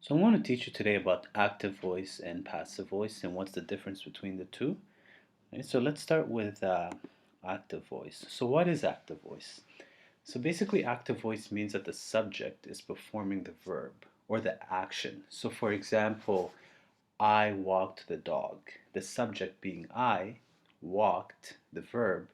So I'm going to teach you today about active voice and passive voice and what's the difference between the two. Okay, so let's start with active voice. So what is active voice? So basically active voice means that the subject is performing the verb or the action. So for example, I walked the dog. The subject being I, walked, the verb,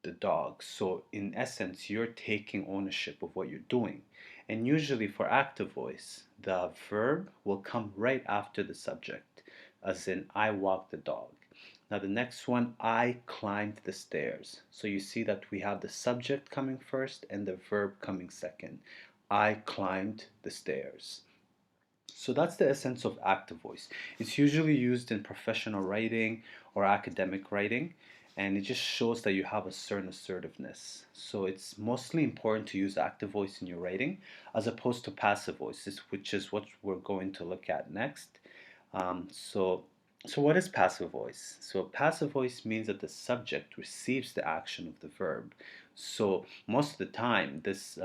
the dog. So in essence, you're taking ownership of what you're doing. And usually for active voice, the verb will come right after the subject, as in I walked the dog. Now the next one, I climbed the stairs. So you see that we have the subject coming first and the verb coming second. I climbed the stairs. So that's the essence of active voice. It's usually used in professional writing or academic writing, and it just shows that you have a certain assertiveness. So it's mostly important to use active voice in your writing as opposed to passive voice, which is what we're going to look at next. So what is passive voice? So passive voice means that the subject receives the action of the verb. So most of the time, this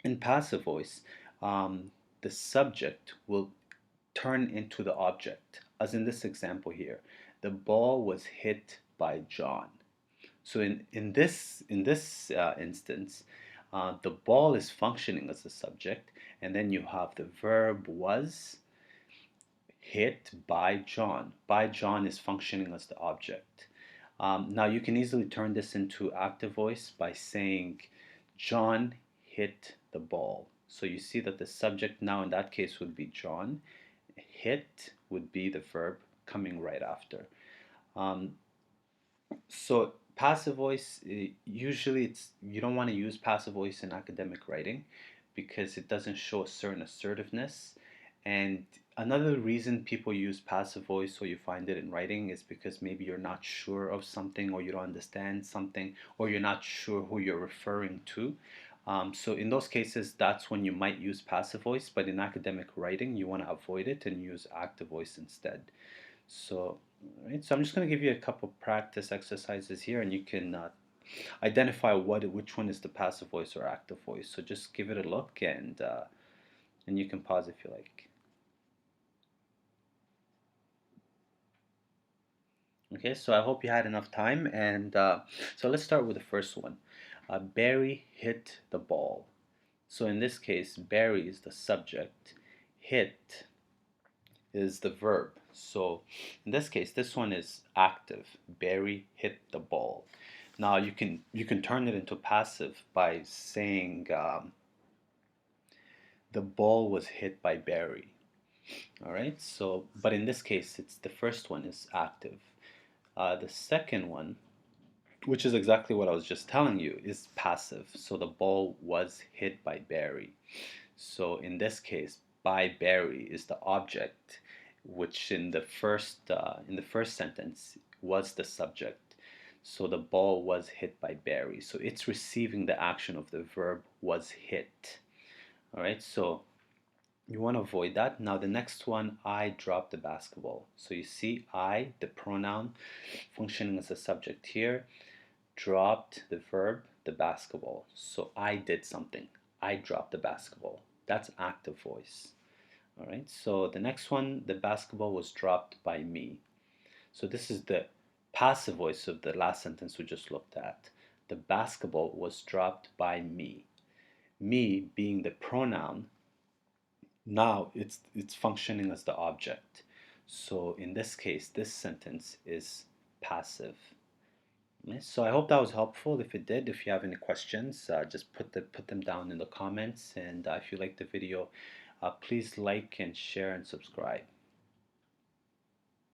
in passive voice, the subject will turn into the object. As in this example here, the ball was hit by John. So in this instance, the ball is functioning as the subject, and then you have the verb was hit by John. By John is functioning as the object. Now you can easily turn this into active voice by saying John hit the ball. So you see that the subject now in that case would be John. Hit would be the verb coming right after. Um, so passive voice, usually it's you don't want to use passive voice in academic writing because it doesn't show a certain assertiveness. And another reason people use passive voice or you find it in writing is because maybe you're not sure of something or you don't understand something or you're not sure who you're referring to. So in those cases, that's when you might use passive voice, but in academic writing, you want to avoid it and use active voice instead. So, right, so I'm just going to give you a couple practice exercises here, and you can identify which one is the passive voice or active voice. So just give it a look, and you can pause if you like. Okay, so I hope you had enough time, and so let's start with the first one. Barry hit the ball. So in this case, Barry is the subject, hit is the verb. So in this case, this one is active. Barry hit the ball. Now you can turn it into passive by saying the ball was hit by Barry. All right. So, but in this case, it's the first one is active. The second one, which is exactly what I was just telling you, is passive. So the ball was hit by Barry. So in this case, by Barry is the object, which in the first sentence was the subject. So the ball was hit by Barry. So it's receiving the action of the verb was hit. All right. So you want to avoid that. Now the next one, I dropped the basketball. So you see I, the pronoun, functioning as a subject here, dropped the verb, the basketball. So I did something. I dropped the basketball. That's active voice. All right. So the next one, the basketball was dropped by me. So this is the passive voice of the last sentence we just looked at. The basketball was dropped by me. Me being the pronoun, now it's functioning as the object. So in this case, this sentence is passive. Okay, so I hope that was helpful. If it did, if you have any questions, just put them down in the comments. And if you like the video, please like and share and subscribe.